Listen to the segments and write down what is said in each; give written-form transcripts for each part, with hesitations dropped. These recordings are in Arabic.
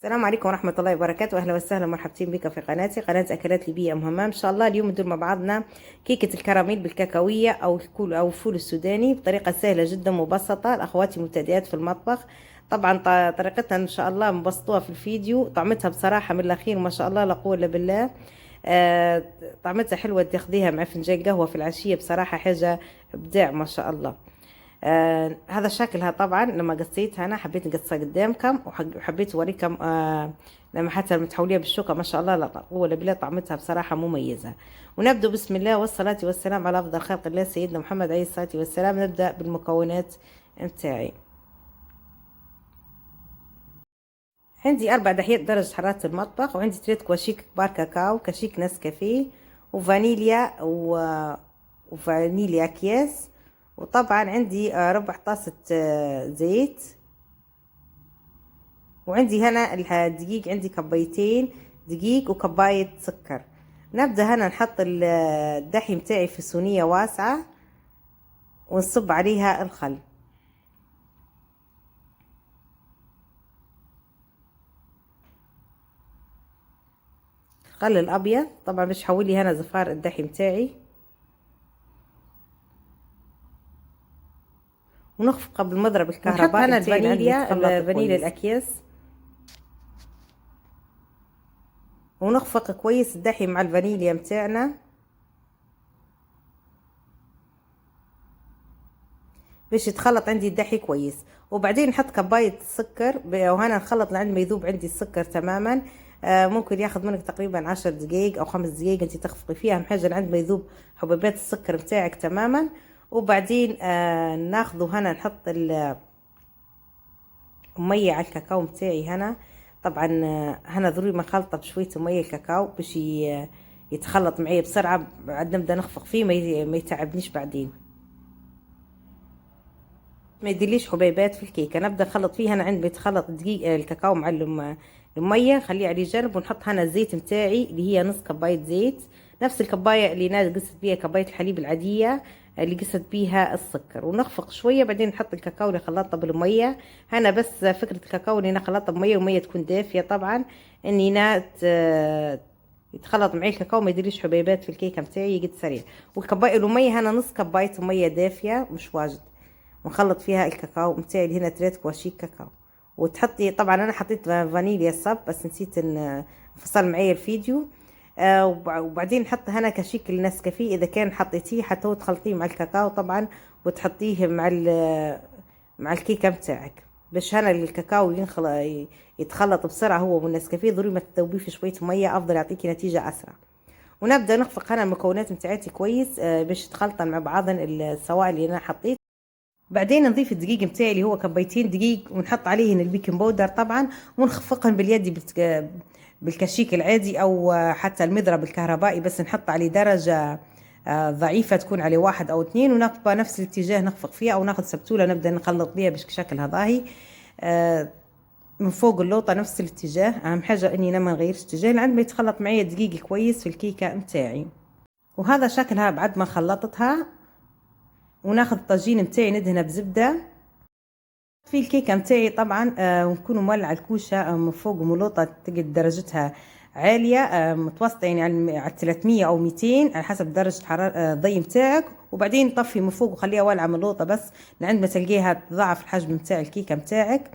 السلام عليكم ورحمة الله وبركاته. أهلا وسهلا مرحبتين بك في قناتي، قناة أكلات ليبية أم همام. إن شاء الله اليوم ندير مع بعضنا كيكة الكراميل بالكاكاوية أو الفول السوداني بطريقة سهلة جدا مبسطة لأخواتي مبتدئات في المطبخ. طبعا طريقتها إن شاء الله مبسطوها في الفيديو. طعمتها بصراحة من الأخير ما شاء الله لا قوة إلا بالله. آه طعمتها حلوة، تاخديها مع فنجان قهوة في العشية، بصراحة حاجة إبداع ما شاء الله. هذا شكلها. طبعا لما قصيتها انا حبيت نقصها قدامكم وحبيت اوريكم لما حتى متحوليه بالشوكه ما شاء الله لا قوه الا بالله، طعمتها بصراحه مميزه. ونبدا بسم الله والصلاه والسلام على افضل خلق الله سيدنا محمد عليه الصلاه والسلام. نبدا بالمكونات متاعي. عندي 4 دحيات درجه حراره المطبخ، وعندي 3 كواشيك كبار كاكاو، كاشيك نسكافيه، وفانيليا وفانيليا اكياس. وطبعا عندي ربع طاسة زيت. وعندي هنا الدقيق، عندي كبايتين دقيق وكباية سكر. نبدأ هنا نحط الدحي متاعي في صينية واسعة ونصب عليها الخل. الخل الأبيض طبعا باش حولي هنا زفار الدحي متاعي. ونخفق قبل مضرب الكهرباء. هنا الفانيليا الأكياس، ونخفق كويس الدحي مع الفانيليا متاعنا باش يتخلط عندي الدحي كويس. وبعدين نحط كباية السكر وهنا نخلط لعند ما يذوب عندي السكر تماما. ممكن ياخذ منك تقريبا 10 دقايق او 5 دقايق انت تخفقي فيها، اهم حاجه لعند ما يذوب حبيبات السكر متاعك تماما. وبعدين ناخذه هنا نحط المية على الكاكاو متاعي هنا. طبعا هنا ضروري ما خلطه بشويه مية الكاكاو باش يتخلط معي بسرعه. بعد نبدا نخفق فيه ما يتعبنيش بعدين، ما يديليش حبيبات في الكيكه. نبدا نخلط فيه هنا عند بيتخلط الدقيق الكاكاو مع الميه، نخليه على جنب. ونحط هنا الزيت متاعي اللي هي نص كبايه زيت، نفس الكبايه اللي ناس قست بيها كبايه الحليب العاديه اللي قست بيها السكر. ونخفق شويه بعدين نحط الكاكاو اللي خلطته بالميه. هنا بس فكره الكاكاو اللي انا خلطته بميه وميه تكون دافيه طبعا، اني يتخلط معي الكاكاو ما يديريش حبيبات في الكيكه متاعي يقد سريع. والكبايه الميه هنا نص كبايه ميه دافيه مش واجد، ونخلط فيها الكاكاو متاعي اللي هنا 3 كواشيك كاكاو. وتحطي طبعا انا حطيت فانيليا الصب بس نسيت ان فصل معي الفيديو. وبعدين نحط هنا كاشيك النسكافيه اذا كان حطيتيه حتى تخلطيه مع الكاكاو طبعا، وتحطيه مع الكيكه متاعك باش هنا الكاكاو يتخلط بسرعه. هو والنسكافيه ضروري ما تذوبيه في شويه ميه، افضل يعطيكي نتيجه اسرع. ونبدا نخفق هنا المكونات متاعتي كويس باش تخلطن مع بعضن السوائل اللي انا حطيت. بعدين نضيف الدقيق متاعي اللي هو كبايتين دقيق، ونحط عليهن البيكنج باودر طبعا، ونخفقهن باليد بالكشيك العادي او حتى المضرب الكهربائي، بس نحط عليه درجة ضعيفة تكون عليه 1 أو 2، ونبقى نفس الاتجاه نخفق فيها. او ناخذ سبتولة نبدأ نخلط بيها بالشكل هذاهي من فوق اللوطة نفس الاتجاه. اهم حاجة اني ما نغيرش اتجاه لعند ما يتخلط معي الدقيق كويس في الكيكة متاعي. وهذا شكلها بعد ما خلطتها. وناخذ الطاجين متاعي ندهنه بزبده في الكيكه متاعي طبعا. ونكون مولعه الكوشه من فوق ملوطه تقعد درجتها عاليه متوسطه، يعني على 300 او 200 على حسب درجه حراره الضي متاعك. وبعدين طفي من فوق وخليها والعه ملوطه بس لعند ما تلقيها تضاعف الحجم متاع الكيكه متاعك.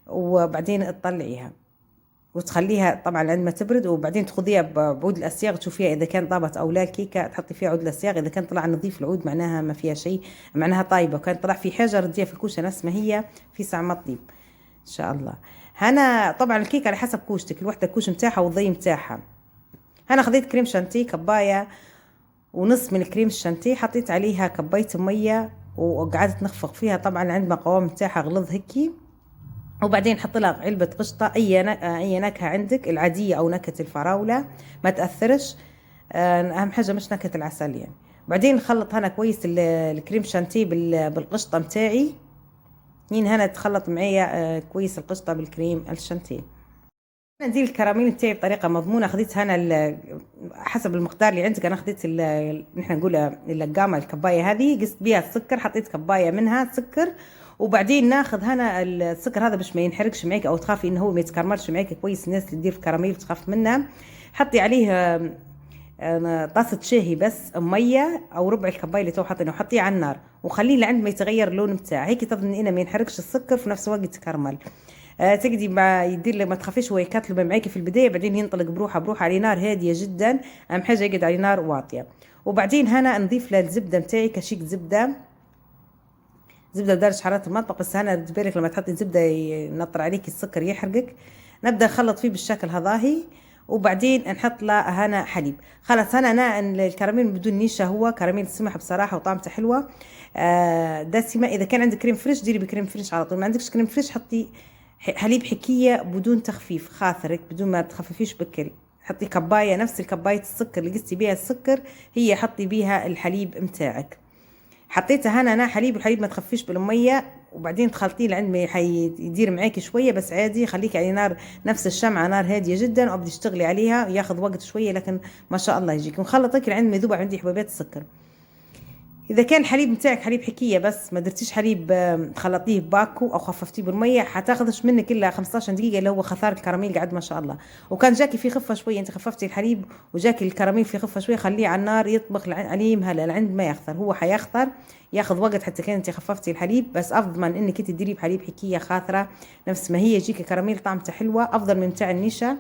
وبعدين تطلعيها وتخليها طبعا لعند ما تبرد. وبعدين تاخذيها بعود الاسياغ تشوفيها اذا كان طابت او لا الكيكه، تحطي فيها عود الاسياغ. اذا كان طلع نظيف العود معناها ما فيها شيء، معناها طايبه. وكان طلع في حاجه رديها في الكوشه نفس ما هي في ساعه ما تطيب ان شاء الله. هنا طبعا الكيكه على حسب كوشتك، الوحده الكوش متاعها والضي متاعها. هنا خذيت كريم شانتيه كبايه ونص من الكريم الشانتيه، حطيت عليها كبايه ميه وقعدت نخفق فيها طبعا عند ما قوام متاعها غلظ هيك. وبعدين حط لها علبة قشطة أي نكهة عندك، العادية أو نكهة الفراولة ما تأثرش. أهم حاجة مش نكهة العسل يعني. بعدين نخلط هنا كويس الكريم شانتيه بالقشطة متاعي. هنا تخلط معايا كويس القشطة بالكريم الشانتيه. ندير الكراميل بتاعي بطريقه مضمونه. خديت هنا حسب المقدار اللي عندك. انا خديت نحن نقول اللقامه الكبايه هذه قست بيها السكر، حطيت كبايه منها سكر. وبعدين ناخذ هنا السكر هذا باش ما ينحرقش معك او تخافي انه هو ما يتكرملش معك كويس. الناس اللي تدير في كراميل بتخاف منها، حطي عليه طاسه شاهي بس ميه او ربع الكبايه اللي تو حاطينه، وحطيه على النار وخليه لعند ما يتغير اللون بتاعه، هيك تضمني انه ما ينحرقش السكر في نفس الوقت يتكرمل. تقدي ما يدير لك، ما تخافيش هو يكتلب معاكي في البدايه، بعدين ينطلق بروحه على نار هاديه جدا. اهم حاجه يقعد على نار واطيه. وبعدين هنا نضيف له الزبده متاعي، كشيك زبده بدرجه حراره المطبخ، بس هنا بالك لما تحطي زبده ينطر عليك السكر يحرقك. نبدا نخلط فيه بالشكل هذاهي، وبعدين نحط له هنا حليب. خلاص هنا الكراميل بدون نيشه، هو كراميل سمح بصراحه وطعمته حلوه دسمه. اذا كان عندك كريم فريش ديري بكريم فريش على طول، ما عندكش كريم فريش حطي حليب حكيه بدون تخفيف، خاطرك بدون ما تخففيش بكري. حطي كبايه نفس الكبايه السكر اللي قستي بيها السكر، هي حطي بيها الحليب متاعك. حطيتها هنا انا حليب، الحليب ما تخفيش بالميه، وبعدين تخلطيه لعند ما يدير معاكي شويه بس عادي. خليكي على نار نفس الشمعه، نار هاديه جدا، وابدي تشتغلي عليها، ياخذ وقت شويه لكن ما شاء الله يجيك. ونخلطك لعند ما يذوب عندي حبيبات السكر. اذا كان الحليب نتاعك حليب حكيه بس ما درتيش حليب خلطيه بباكو او خففتيه بالميه، حتاخذش منك الا 15 دقيقه اللي هو خثار الكراميل قاعد ما شاء الله. وكان جاكي في خفه شويه، انت خففتي الحليب وجاكي الكراميل في خفه شويه، خليه على النار يطبخ عليه مهله لعند ما يخثر. هو حيخثر ياخذ وقت حتى كان انت خففتي الحليب، بس افضل من انك انت تديري بحليب حكيه خاثره نفس ما هي يجيك كراميل طعمته حلوه افضل من بتاع النشا.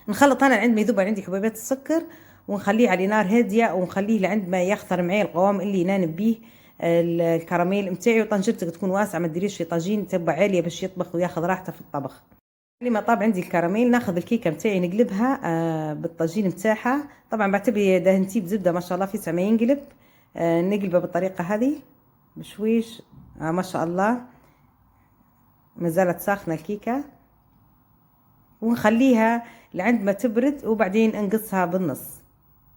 نخلط انا عند ما يذوب عندي حبيبات السكر، ونخليه على نار هاديه، ونخليه لعند ما يخثر معي القوام اللي ينانب بيه الكراميل متاعي. وطنجرتك تكون واسعه، ما تديريش في طاجين، تبقى عاليه باش يطبخ وياخذ راحته في الطبخ. لما طاب عندي الكراميل ناخذ الكيكه متاعي نقلبها بالطاجين متاعها. طبعا بعتبري دهنتيه بزبده ما شاء الله في ما ينقلب. نقلبه بالطريقه هذه بشويش. ما شاء الله ما زالت ساخنه الكيكه، ونخليها لعند ما تبرد، وبعدين نقصها بالنص.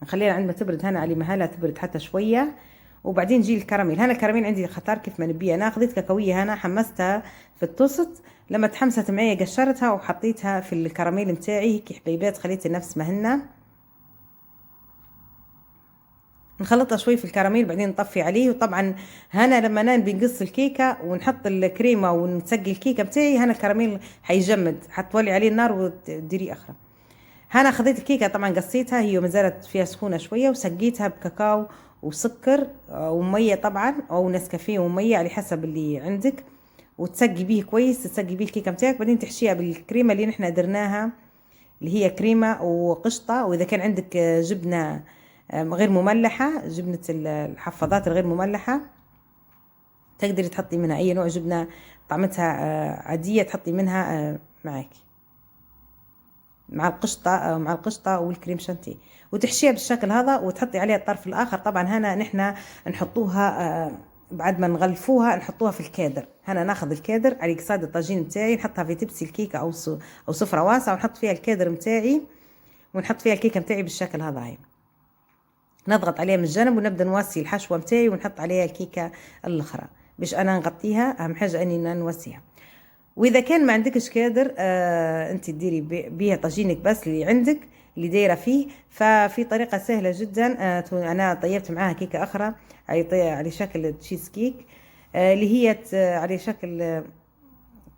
نخليها عند ما تبرد هنا على مهلها تبرد حتى شويه، وبعدين جي الكراميل. هنا الكراميل عندي خطار كيف ما نبيها. انا خذيت كاكاويه هنا حمستها في الطوست، لما تحمست معي قشرتها وحطيتها في الكراميل متاعي هيك حبيبات، خليت نفس ما هن. نخلطها شوي في الكراميل بعدين نطفي عليه. وطبعا هنا لما بنقص الكيكه ونحط الكريمه ونسقي الكيكه بتاعي، هنا الكراميل حيجمد، حتولي عليه النار وتديري اخرى. هنا خذيت الكيكه طبعا قصيتها، هي ما زالت فيها سخونه شويه، وسقيتها بكاكاو وسكر وميه طبعا، او نسكافيه وميه على حسب اللي عندك، وتسقي بيه كويس. تسقي بيه الكيكه بتاعك، بعدين تحشيها بالكريمه اللي نحن درناها، اللي هي كريمه وقشطه. واذا كان عندك جبنه غير مملحه، جبنه الحفاضات الغير مملحه، تقدري تحطي منها اي نوع جبنه طعمتها عاديه، تحطي منها معاكي مع القشطه والكريم شانتيه، وتحشيها بالشكل هذا، وتحطي عليها الطرف الاخر. طبعا هنا نحن نحطوها بعد ما نغلفوها نحطوها في الكادر. هنا ناخذ الكادر على قصاد الطاجين متاعي، نحطها في تبسي الكيكه او سفره واسعه، ونحط فيها الكادر متاعي، ونحط فيها الكيكه متاعي بالشكل هذا. هاي نضغط عليها من الجنب، ونبدا نوسي الحشوه متاعي، ونحط عليها الكيكه الاخرى باش انا نغطيها. اهم حاجه اني نوسيها. واذا كان ما عندكش كادر انت تديري بيها طاجينك بس اللي عندك اللي دايره فيه، ففي طريقه سهله جدا. انا طيبت معاها كيكه اخرى على شكل تشيز كيك، اللي هي على شكل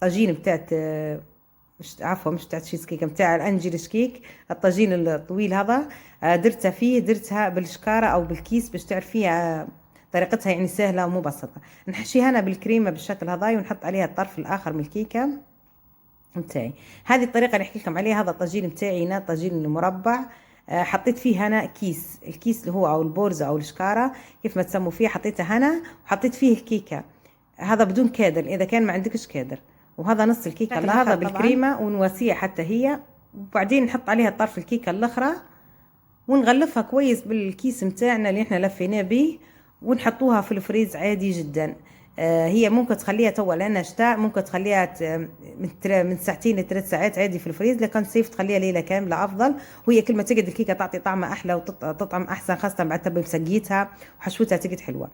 طاجين بتاعت مش بتاعت تشيز كيك، بتاع الانجليش كيك، الطاجين الطويل هذا. درتها بالشكاره او بالكيس باش تعرفيها طريقتها، يعني سهله ومبسطه. نحشيها انا بالكريمه بالشكل هذا، ونحط عليها الطرف الاخر من الكيكه متاعي. هذه الطريقه اللي نحكي لكم عليها. هذا الطاجين متاعي هنا طاجين المربع، حطيت فيه هنا الكيس اللي هو او البورزه او الشكاره كيف ما تسموا فيه، حطيته هنا وحطيت فيه الكيكه. هذا بدون كادر اذا كان ما عندكش كادر. وهذا نص الكيكه هذا بالكريمه، ونواسيها حتى هي، وبعدين نحط عليها طرف الكيكه الاخرى، ونغلفها كويس بالكيس متاعنا اللي احنا لفيناه به، ونحطوها في الفريز عادي جدا. هي ممكن تخليها توا لانها شتاء، ممكن تخليها من ساعتين ل3 ساعات عادي في الفريز، لكن صيف تخليها ليله كامله افضل. وهي كل ما تقعد الكيكه تعطي طعمها احلى وتطعم احسن، خاصه بعد تبي مسقيتها وحشوتها تقعد حلوه.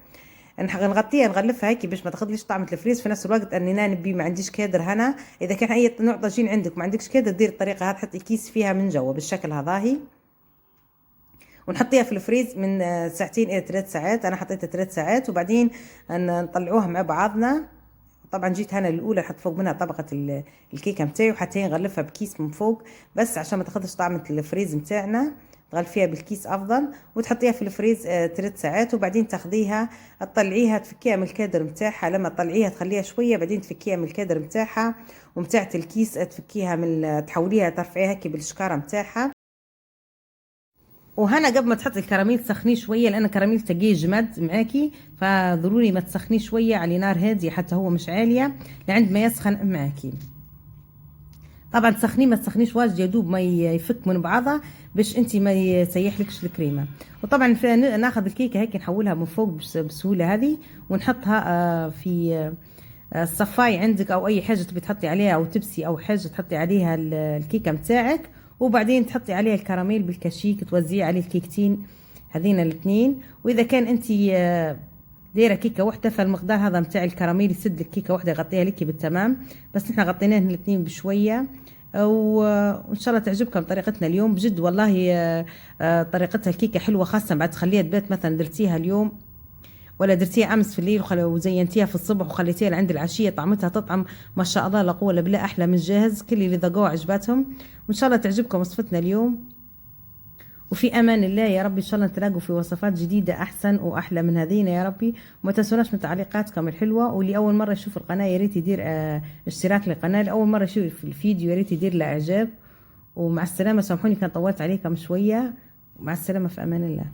نغطيها نغلفها هيك باش ما تاخذليش طعمه الفريز. في نفس الوقت اني نبي ما عنديش كادر هنا، اذا كان اي نوع طاجين عندك ما عندكش كادر، دير الطريقه هذه، حطي كيس فيها من جوا بالشكل هذا هي، ونحطيها في الفريز من 2 إلى 3 ساعات. انا حطيتها 3 ساعات، وبعدين نطلعوها مع بعضنا. طبعا جيت هنا الاولى نحط فوق منها طبقه الكيكه متاعي، وحتى نغلفها بكيس من فوق بس عشان ما تاخدش طعم الفريز متاعنا، تغلفيها بالكيس افضل. وتحطيها في الفريز 3 ساعات، وبعدين تاخديها تطلعيها تفكيها من الكادر متاعها. لما تطلعيها تخليها شويه، بعدين تفكيها من الكادر متاعها ومتاعت الكيس، تفكيها من تحوليها ترفعيها هيك بالشكاره متاعها. وهنا قبل ما تحطي الكراميل تسخنيه شويه، لان الكراميل تلاقيه جمد معاكي، فضروري ما تسخنيه شويه على نار هاديه حتى هو مش عاليه لعند ما يسخن معاكي. طبعا تسخنيه ما تسخنيش واجد، يا دوب ما يفك من بعضها باش انت ما يسيحلكش الكريمه. وطبعا ناخذ الكيكه هيك نحولها من فوق بسهوله هذه، ونحطها في الصفاي عندك او اي حاجه تبي تحطي عليها، او تبسي او حاجه تحطي عليها الكيكه متاعك، وبعدين تحطي عليها الكراميل بالكشيك، توزعي عليه الكيكتين هذين الاثنين. واذا كان انت دايره كيكه واحده، فالمقدار هذا متاع الكراميل يسد لك كيكه واحده يغطيها لك بالتمام، بس نحن غطيناهن الاثنين بشويه. وان شاء الله تعجبكم طريقتنا اليوم بجد والله. طريقتها الكيكه حلوه، خاصه بعد تخليها تبات، مثلا درتيها اليوم ولا درتيها امس في الليل وزينتيها في الصبح وخليتيها لعند العشيه، طعمتها تطعم ما شاء الله لا قوه الا بالله، احلى من جاهز. كل اللي ذاقوها عجبتهم، وان شاء الله تعجبكم وصفتنا اليوم. وفي امان الله يا رب، ان شاء الله تلاقوا في وصفات جديده احسن واحلى من هذينا يا ربي. وما تنسوناش من تعليقاتكم الحلوه، واللي اول مره يشوف القناه يا ريت يدير اشتراك للقناه، اللي اول مره يشوف الفيديو يا ريت يدير له اعجاب. ومع السلامه، سامحوني كان طولت عليكم شويه، ومع السلامه في امان الله.